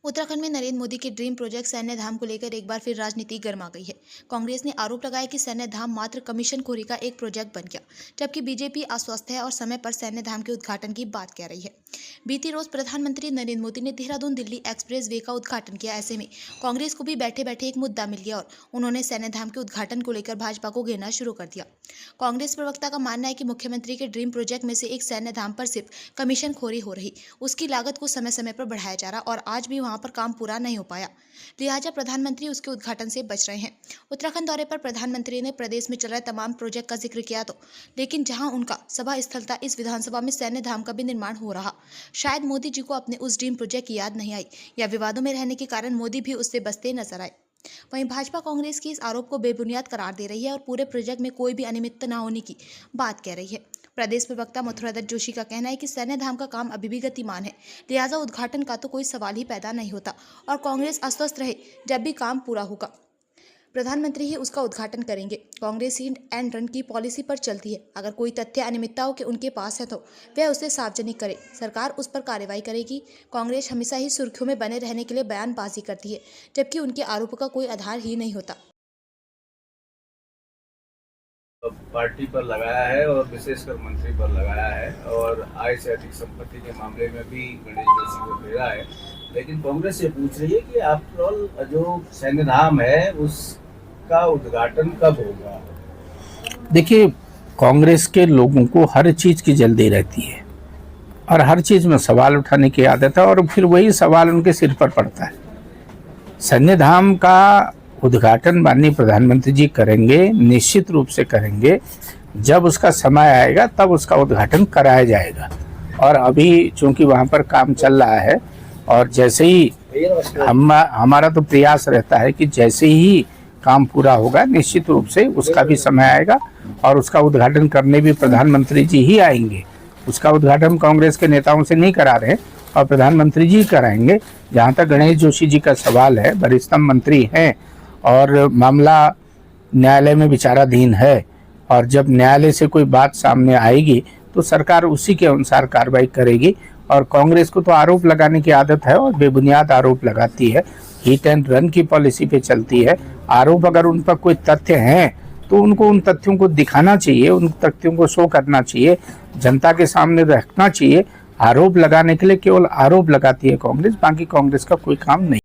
उत्तराखंड में नरेंद्र मोदी के dream project सैन्य धाम को लेकर एक बार फिर राजनीति गर्मा गई है। कांग्रेस ने आरोप लगाया कि सैन्य धाम मात्र कमीशनखोरी का एक प्रोजेक्ट बन गया, जबकि बीजेपी आश्वस्त है और समय पर सैन्य धाम के उद्घाटन की बात कह रही है। बीती रोज प्रधानमंत्री नरेंद्र मोदी ने देहरादून दिल्ली एक्सप्रेस वे का उद्घाटन किया। ऐसे में कांग्रेस को भी बैठे बैठे एक मुद्दा मिल गया और उन्होंने सैन्य धाम के उद्घाटन को लेकर भाजपा को घेरना शुरू कर दिया। कांग्रेस प्रवक्ता का मानना है कि मुख्यमंत्री के ड्रीम प्रोजेक्ट में से एक सैन्य धाम पर सिर्फ कमीशनखोरी हो रही, उसकी लागत को समय समय पर बढ़ाया जा रहा और आज भी वहां पर काम पूरा नहीं हो पाया, लिहाजा प्रधानमंत्री उसके उद्घाटन से बच रहे हैं। उत्तराखंड दौरे पर प्रधानमंत्री ने प्रदेश में चल रहे तमाम प्रोजेक्ट का जिक्र किया लेकिन जहां उनका सभा स्थल था, इस विधानसभा में सैन्य धाम का भी निर्माण हो रहा। शायद मोदी जी को अपने उस ड्रीम प्रोजेक्ट की याद नहीं आई या विवादों में रहने के कारण मोदी भी उससे बचते नजर आए। वहीं भाजपा कांग्रेस की इस आरोप को बेबुनियाद करार दे रही है और पूरे प्रोजेक्ट में कोई भी अनियमितता न होने की बात कह रही है। प्रदेश प्रवक्ता मथुरादत्त जोशी का कहना है कि सैन्य धाम का काम अभी भी गतिमान है, लिहाजा उद्घाटन का तो कोई सवाल ही पैदा नहीं होता और कांग्रेस आश्वस्त रहे, जब भी काम पूरा होगा प्रधानमंत्री ही उसका उद्घाटन करेंगे। कांग्रेस हिट एंड रन की पॉलिसी पर चलती है। अगर कोई तथ्य अनियमितताओं के उनके पास है तो वह उसे सार्वजनिक करे, सरकार उस पर कार्रवाई करेगी। कांग्रेस हमेशा ही सुर्खियों में बने रहने के लिए बयानबाजी करती है, जबकि उनके आरोपों का कोई आधार ही नहीं होता। पार्टी पर लगाया है और विशेषकर मंत्री पर लगाया है और आय से अधिक संपत्ति के मामले में भी गणेश जोशी को घेरा है। लेकिन कांग्रेस ये पूछ रही है कि आफ्टर ऑल जो सैन्य धाम है उसका उद्घाटन कब होगा। देखिए, कांग्रेस के लोगों को हर चीज की जल्दी रहती है और हर चीज में सवाल उठाने की आदत है और फिर वही सवाल उनके सिर पर पड़ता है। सैन्य धाम का उद्घाटन माननीय प्रधानमंत्री जी करेंगे, निश्चित रूप से करेंगे। जब उसका समय आएगा तब उसका उद्घाटन कराया जाएगा और अभी चूंकि वहाँ पर काम चल रहा है और जैसे ही हमारा तो प्रयास रहता है कि जैसे ही काम पूरा होगा निश्चित रूप से उसका भी समय आएगा और उसका उद्घाटन करने भी प्रधानमंत्री जी ही आएंगे। उसका उद्घाटन कांग्रेस के नेताओं से नहीं करा रहे और प्रधानमंत्री जी कराएंगे। जहाँ तक गणेश जोशी जी का सवाल है, वरिष्ठतम मंत्री हैं और मामला न्यायालय में विचाराधीन है और जब न्यायालय से कोई बात सामने आएगी तो सरकार उसी के अनुसार कार्रवाई करेगी। और कांग्रेस को तो आरोप लगाने की आदत है और बेबुनियाद आरोप लगाती है, हिट एंड रन की पॉलिसी पे चलती है। आरोप अगर उन पर कोई तथ्य हैं तो उनको उन तथ्यों को दिखाना चाहिए, उन तथ्यों को शो करना चाहिए, जनता के सामने रखना चाहिए। आरोप लगाने के लिए केवल आरोप लगाती है कांग्रेस, बाकी कांग्रेस का कोई काम नहीं।